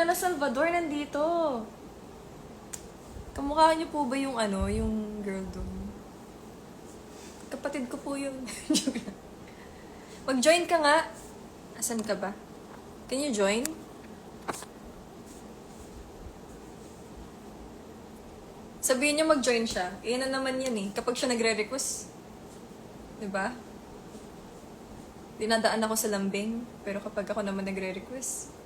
Lola Salvador nandito. Kamukha niyo po ba yung yung girl doon? Kapatid ko po yun. Joke lang. Mag-join ka nga. Asan ka ba? Can you join? Sabihin niyo mag-join siya. Iyan na naman yan eh. Kapag siya nagre-request. Diba? Dinadaan ako sa lambing. Pero kapag ako naman nagre-request.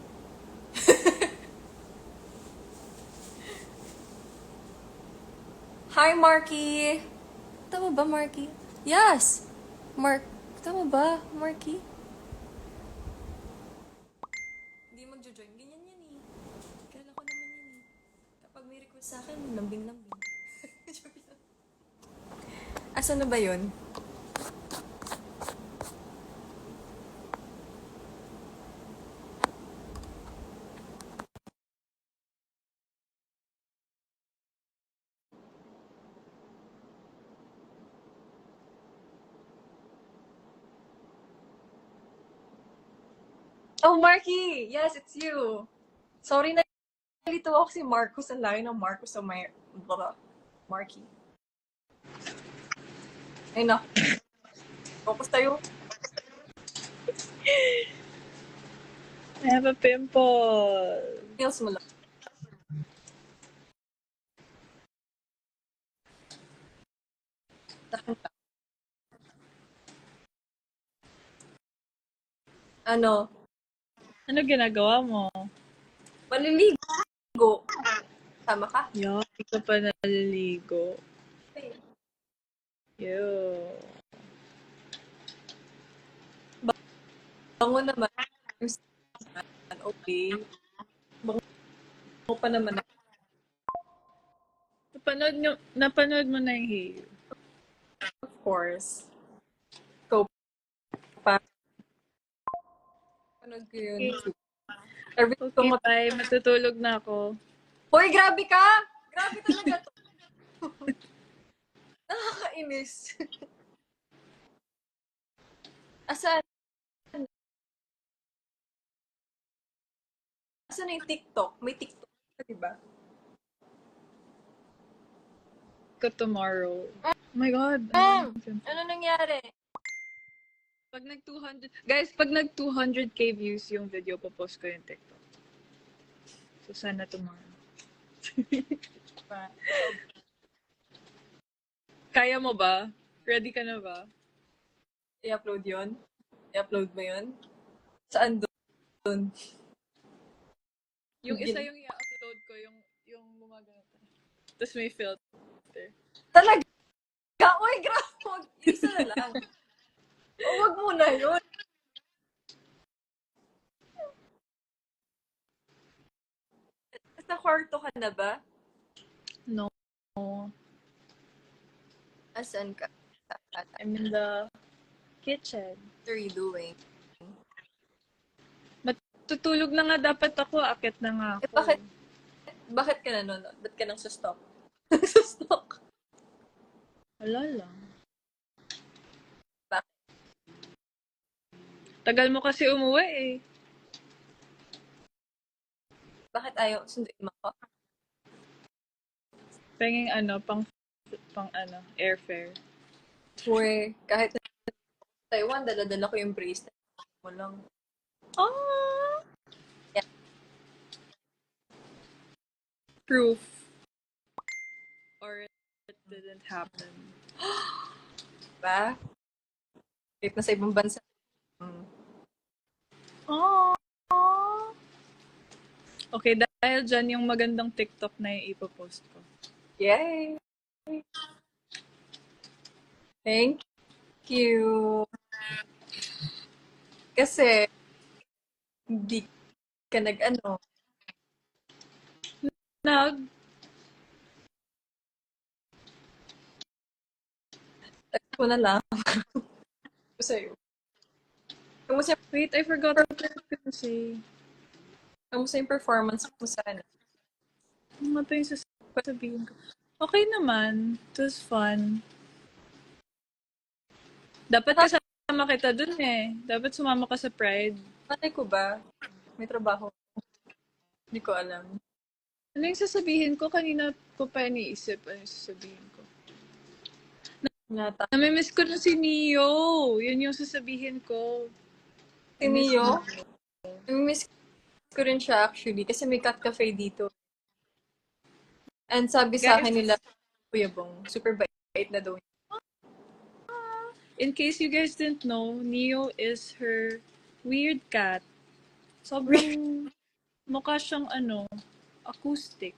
Hi, Marky! Tama ba, Marky? Yes! Mark. Tama ba, Marky? Hindi magjo-join. Ganyan yan eh. Kala ko naman yan eh. Kapag may request sa akin, lambing-lambing. Joke lang. Asan na ba yun? Oh, Marky! Yes, it's you. Sorry na nalito ako si Marcos. Ang layo ng Marcos sa may... Marky. Ay, naku. Focus tayo. I have a pimple. Nails mo lang. Ano? Ano ginagawa mo? Maliligo. Tama ka? Yo, hindi ka pa naliligo. Yo. Bango naman. Okay. Bango pa naman. Napanood mo na yung Hey. Of course. Go pa. Panood ko yun. Every Okay, bye. Matutulog na ako. Hoy, grabe ka! Grabe talaga to. Nakakainis. Asan? Asan na yung TikTok? May TikTok ka, diba? Ko tomorrow. Oh my God. Ano nangyari? Pag nag 200k views yung video, popost ko yung TikTok. So, sana tomorrow. Kaya mo ba? Ready ka na ba? I-upload yun? I-upload mo yun? Saan doon? Yung isa yung i-upload ko, yung gumagano. Tapos may filter. Talaga? Uy, grabe! Isa na lang. O, wag muna yun. Sa kwarto ka na ba? No. Asan ka? I'm in the kitchen. What are you doing? Matutulog na nga dapat ako. Akit na nga ako. Bakit ka nanonood? Ba't ka nang sustok? Sustok? Wala lang. Bakit? Tagal mo kasi umuwi eh. Bakit ayaw sunduin mo ako? Penging pang airfare. Uy, kahit na Taiwan, dala-dala ko yung bracelet. Mo lang. Ah! Yeah. Proof. Or it didn't happen. Diba? Kahit na sa ibang bansa. Oh. Okay, dahil dyan yung magandang TikTok na yung ipopost ko. Yay! Thank you. Kasi, hindi ka Nag? text ko na lang. Ko sa'yo. Kamusta, Wait, I forgot what I was gonna say. kamusta yung performance mo sa Ano ba yung sasabihin ko? Okay naman. It was fun. Dapat kasama kita dun eh. Dapat sumama ka sa Pride. Malay ko ba? May trabaho. Hindi ko alam. Ano yung sasabihin ko? Kanina ko pa iniisip. Ano yung sasabihin ko? Nata. Namimiss ko na si Neo. Yun yung sasabihin ko. Si Mio, miss ko rin siya actually kasi may cat cafe dito. And sabi sa Guys, akin nila, Kuya Bong, super bait na daw. in case you guys didn't know, Neo is her weird cat. Sobrang mukha siyang acoustic.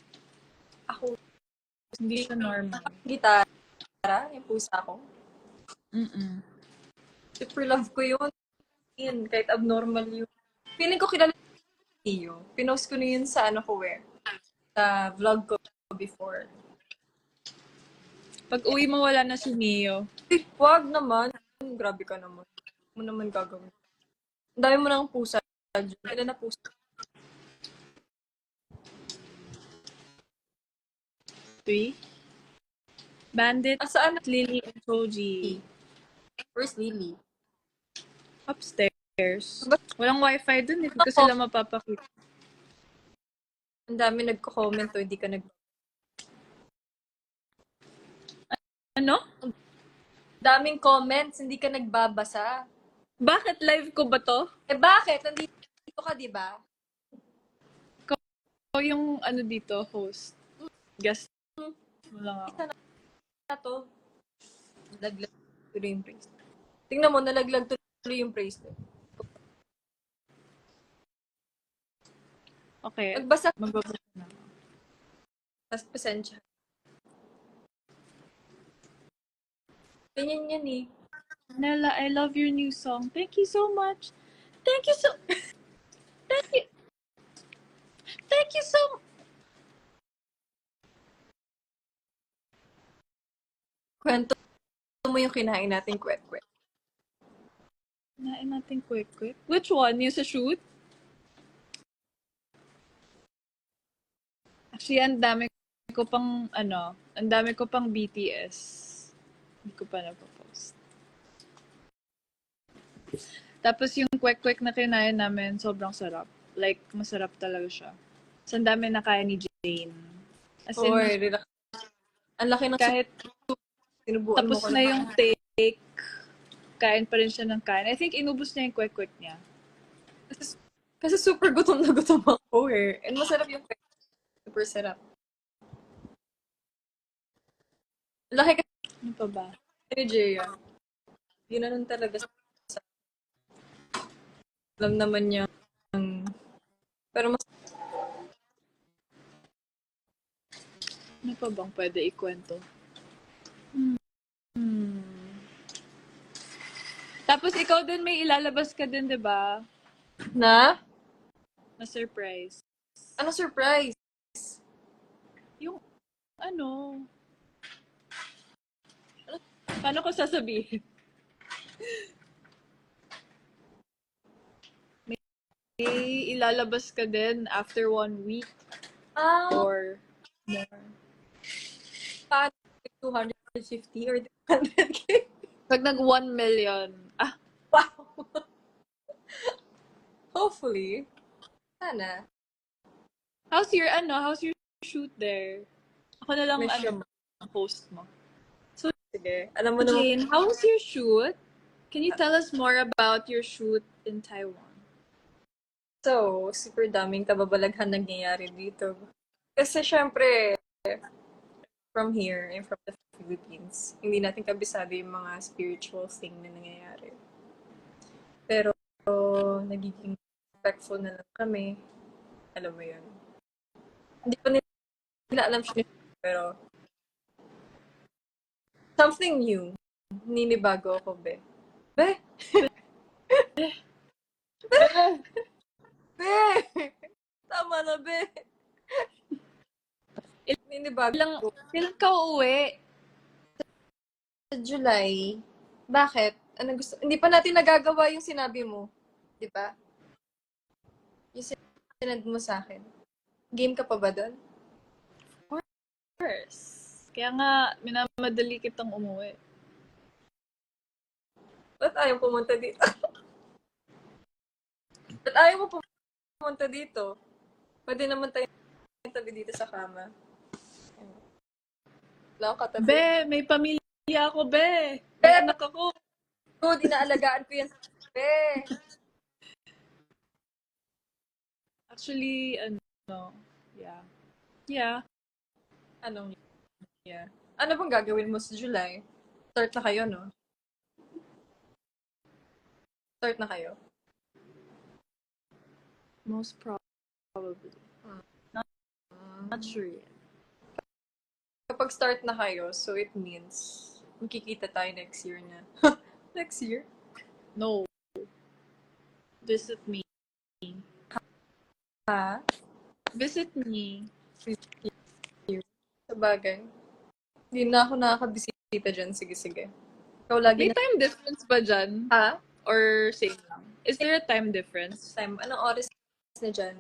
Ako, Hindi siya normal. gitara, yung pusa ko. Mm-mm. Super love ko yun. Yun, kahit abnormal yun. Feeling ko kilala niyo. Pinost ko na yun sa sa vlog ko before. Pag uwi mo, wala na si Neo. Wag naman. Grabe ka naman. Mo naman gagawin. Ang dami mo ng pusa dyan. Ilan na pusa? 3. Bandit, Saan? Lily, and Choji. Where's Lily? Upstairs. Walang wifi dun. Hindi ko sila mapapakita. Ang dami nagko-comment o hindi ka nag... Ano? Daming comments, hindi ka nagbabasa. Bakit live ko ba to? Eh bakit? Nandito ka, di ba? O yung dito, host. Guest. Wala nga ako. Na to. Nalaglag tuloy yung bracelet. Tingnan mo, nalaglag tuloy yung bracelet. Okay. Magbasa ka, Magbabasa na. tapos pasensya. Ganyan yan eh. Nella, I love your new song. Thank you so much. Thank you so... Thank you. Thank you so... Kwento mo yung kinain natin kwek-kwek. Nain natin quick. Which one? Yung sa shoot? Actually, ang dami ko pang BTS. Hindi ko pa napopost. Tapos yung kwek-kwek na kinain namin, sobrang sarap. Like, masarap talaga siya. So, ang dami na kaya ni Jane. As in, Oy, relax. Ang laki ng kahit sinubuan mo tapos ko. na yung take, kain pa rin siya ng kain. I think inubos niya yung kwek-kwek niya. Kasi super gutom na gutom ako eh. And masarap yung kwek. Super sarap. Laki kasi Ano pa ba? ni Jaya. Ginanon talaga sa... Alam naman niya. Pero mas... Ano pa bang pwede ikwento? Tapos ikaw din may ilalabas ka din, di ba? Na? Na surprise. Ano surprise? Yung, paano ko sasabihin? May ilalabas ka din after 1 week or more. Paano? 250 or 200k? Pag nag 1 million. Wow! Hopefully. Sana. How's your shoot there? Ako na lang Miss you. host mo. Sige. Alam mo naman, Jane, how was your shoot? Can you tell us more about your shoot in Taiwan? so, super daming kababalaghan nangyayari dito. Kasi syempre, from here, and from the Philippines, hindi natin kabisado yung mga spiritual thing na nangyayari. Pero, nagiging respectful na lang kami. Alam mo yun. Hindi pa nila alam siya, pero something new. Ninibago ako, be. Be! Be! Tama na, be! Ninibago ko. Kailan ka uuwi? Sa July, bakit? Ano gusto? Hindi pa natin nagagawa yung sinabi mo. Di ba? Yung sinad mo sa akin. Game ka pa ba doon? Of course. Kaya nga, minamadali kitang umuwi. Ba't ayaw pumunta dito? Ba't ayaw mo pumunta dito? Pwede naman tayo tabi dito sa kama. Wala akong katabi. Be, may pamilya ako, be. Be! May anak ako. Good, inaalagaan ko yan sa tabi. Actually, yeah. Yeah. Anong yeah. Ano bang gagawin mo sa July? Start na kayo, no? Start na kayo. Most probably. Not sure yet. Kapag start na kayo, so it means magkikita tayo next year na. Next year? No. Visit me. Ha? Visit me. Sabagay. Hindi na ako nakakabisita dyan. Sige, sige. Ikaw lagi May na time difference ba dyan? ha? Or same lang? Is there a time difference? Time. Anong oras na dyan?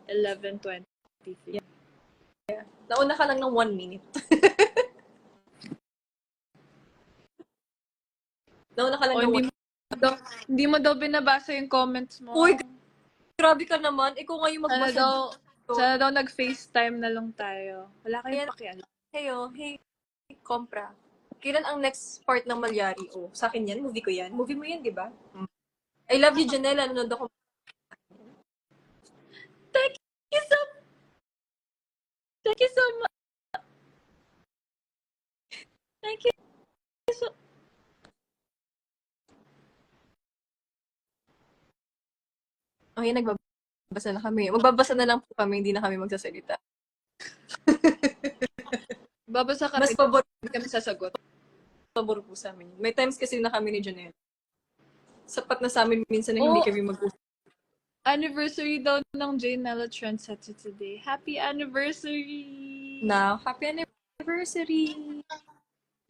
11:23. Nauna ka lang ng 1 minute. Nauna ka lang O, ng hindi mo daw binabasa yung comments mo. Uy, grabe ka naman. Ikaw ngayon Sana magbasa. daw, dito. sana daw nag-FaceTime na lang tayo. Wala kayong Ayan. pakialam. Hey, kompra. Kailan ang next part ng Malyari? Oh, sa akin yan. Movie ko yan. Movie mo yan, di ba? I love you, Janela. Nanonood ako. Thank you so Thank you so much. Thank you so Okay, nagbabasa na kami. Magbabasa na lang po kami. Hindi na kami magsasalita. Babasa kami. Mas pabor Hindi kami sasagot. po sa amin. May times kasi na kami ni Janela. Sapat na sa amin minsan na hindi Oh. kami mag-usap. Anniversary daw ng Jane Nella Trendsetter today. Happy anniversary! Now, happy anniversary!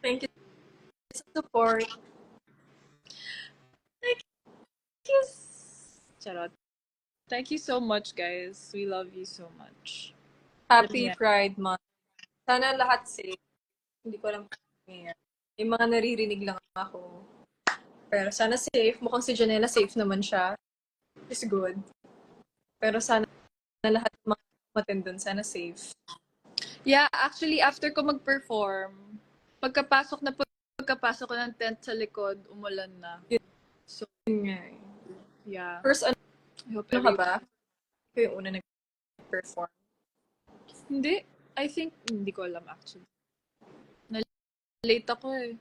Thank you sa support. Thank you. Charot. Thank you so much, guys. We love you so much. Happy Yeah. Pride Month. Sana lahat safe. Hindi ko alam kung nangyayari. Yung mga naririnig lang ako. Pero sana safe. Mukhang si Janela safe naman siya. Is good. Pero sana lahat ng mga matin dun, sana safe. Yeah, actually, after ko mag-perform, pagkapasok ko ng tent sa likod, umulan na. So, Yun nga eh. yeah. First, I hope ano ka ba? Ikaw yung una nag-perform. Hindi. I think, hindi ko alam actually. Late ako eh.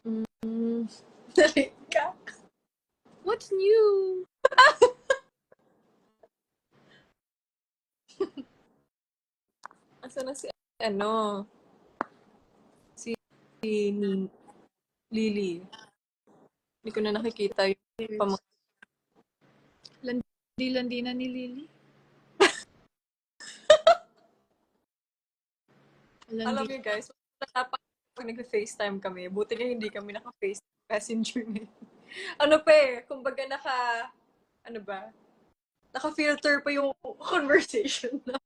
Nalate ka. What's new? Asa na si, si Lily. Hindi ko na nakikita yung pamang... Landi na ni Lily. Alam niyo guys, pag nag-FaceTime kami, buti na hindi kami naka-FaceTime messenger na yun. Ano pa eh, kumbaga naka-filter pa yung conversation na.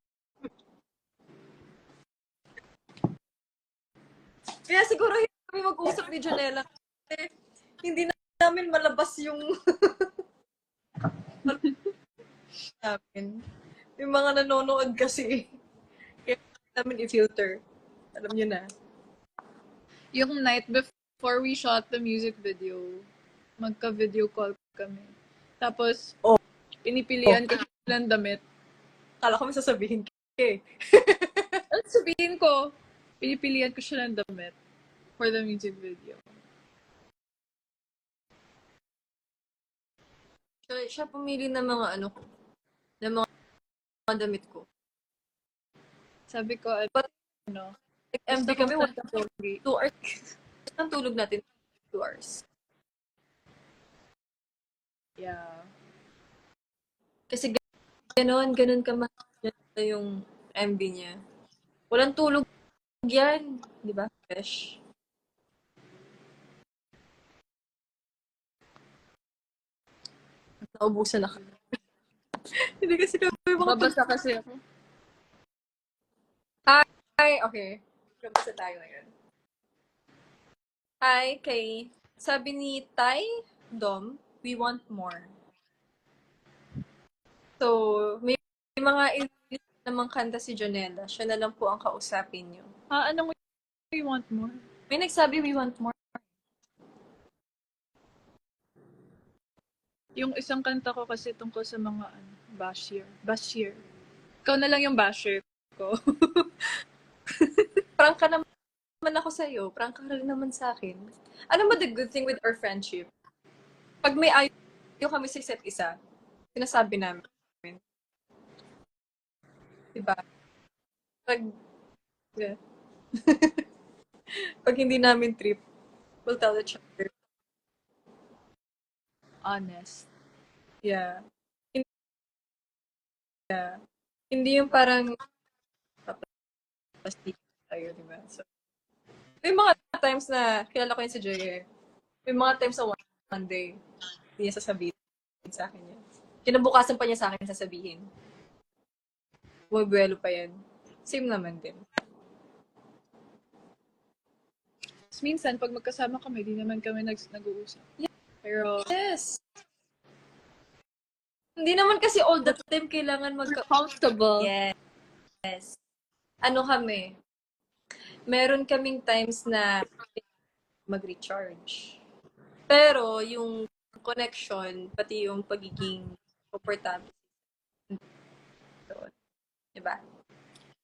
Kaya siguro hindi kami mag-usap ni Janela kasi hindi namin malabas yung namin. Yung mga nanonood kasi. Kaya namin i-filter. Alam niyo na. Yung night before we shot the music video, magka-video call kami. Tapos, pinipilian ko siya ng damit. Kala ko may sasabihin ko eh. Ano sabihin ko? Pinipilian ko siya ng damit for the music video. Siya pumili ng mga ng mga damit ko. Sabi ko, But, ano, Nag-MB kami, gusto ko 2 hours. Ang tulog natin, 2 hours. yeah. Kasi ganun ka yung MB niya. Walang tulog yan. Di ba? Fresh. Naubusan na kami. Hindi kasi kami Babasa kasi ako. Hi, okay. Kabasa tayo ngayon. Hi, kay sabi ni Tay Dom, we want more. So, may mga inis namang kanta si Jonella. Siya na lang po ang kausapin niyo. Anong we want more? May nagsabi, we want more. Yung isang kanta ko kasi tungkol sa mga basher. Basher. Ikaw na lang yung basher ko. Prank ka naman ako sa'yo. Prank ka rin naman sa akin. Ano ba the good thing with our friendship? Pag may ayaw kami sa isa't isa, sinasabi namin. Diba? Pag, yeah. Pag hindi namin trip, we'll tell each other. Honest. Yeah. Yeah. Hindi yung parang plastic tayo, diba? So, may mga times na, kilala ko yun si Jay eh. May mga times na one day, hindi niya sasabihin sa akin yan. Kinabukasan pa niya sa akin sasabihin. Bumabuelo pa yan. Same naman din. Minsan, pag magkasama kami, di naman kami nag-uusap. Yeah. Pero, Yes! Hindi naman kasi all the time kailangan comfortable. Yes. Ano kami? Meron kaming times na mag-recharge. Pero yung connection, pati yung pagiging komportable. Diba?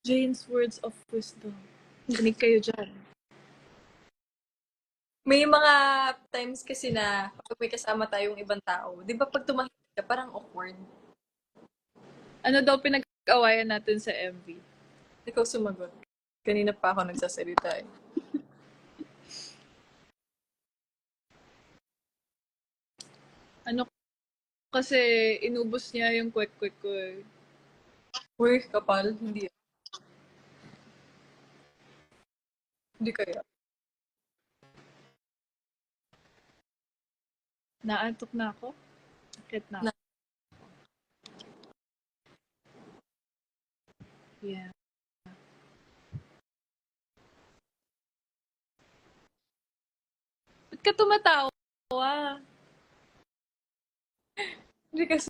Jane's words of wisdom. Kinig kayo dyan. May mga times kasi na pag may kasama tayong ibang tao, di ba pag tumahimik ka, parang awkward. Ano daw pinag-awayan natin sa MV? Ikaw sumagot. Kanina pa ako nagsasalita eh. Ano kasi inubos niya yung kwek-kwek ko eh. Uy, kapal. Hindi. Hindi kaya. Naantok na ako? Sakit na. Yeah. Ba't ka tumatawa? Hindi kasi.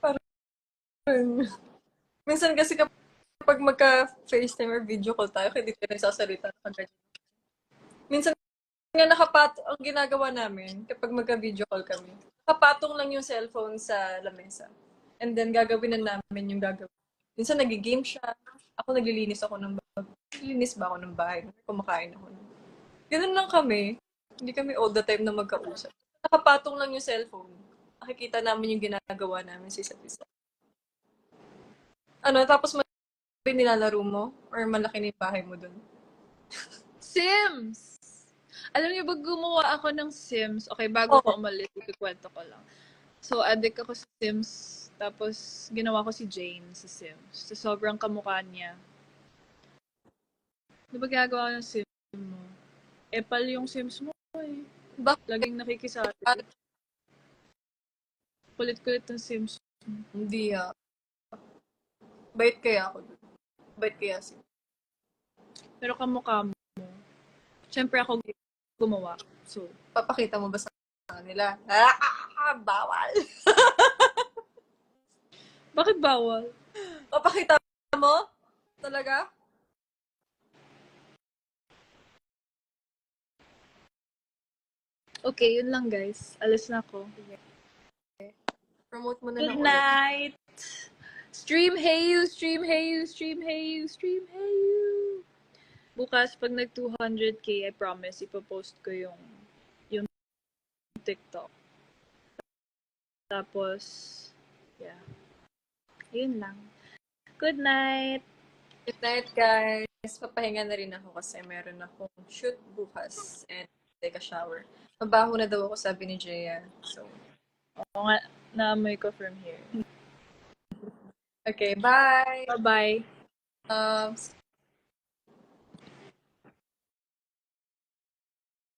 Parang, minsan kasi kapag magka-FaceTime or video call tayo, hindi tayo nagsasalita. Minsan nga ang ginagawa namin kapag magka-video call kami, nakapatong lang yung cellphone sa lamesa. And then gagawin na namin yung gagawin. Minsan nag-game siya. Ako naglilinis ako ng bahay. Naglilinis ba ako ng bahay? Kumakain ako. Ganun lang kami. Hindi kami all the time na magkausap. Nakapatong lang yung cellphone. Nakikita namin yung ginagawa namin sa isa't isa. Ano, tapos may nilalaro mo? Or malaki na yung bahay mo dun? Sims! Alam niyo ba, gumawa ako ng Sims. Okay, bago ko umalis, ikikwento ko lang. So, addict ako sa Sims. Tapos, ginawa ko si Jane sa Sims. So, sobrang kamukha niya. Di ba gagawa ng Sims mo? Epal yung Sims mo eh. Laging nakikisali. Kulit-kulit ng Sims mo. Hindi Bait kaya ako dun. Bait kaya si. Pero kamukha mo. Siyempre ako gumawa. So, Papakita mo ba sa kanila? Bawal! bakit bawal? Papakita mo? Talaga? Okay, yun lang guys. Alis na ako. Promote mo na Good lang night! Stream Heyu! Stream Heyu! Stream Heyu! Stream Heyu! Bukas, pag nag 200k, I promise, ipopost ko yung TikTok. Tapos, yeah. Yun lang. Good night! Good night, guys. Papahinga na rin ako kasi meron akong shoot bukas and take a shower. Mabaho na daw ako, sabi ni Jaya. So, Oo nga, naamoy ko from here. okay, bye! Bye-bye!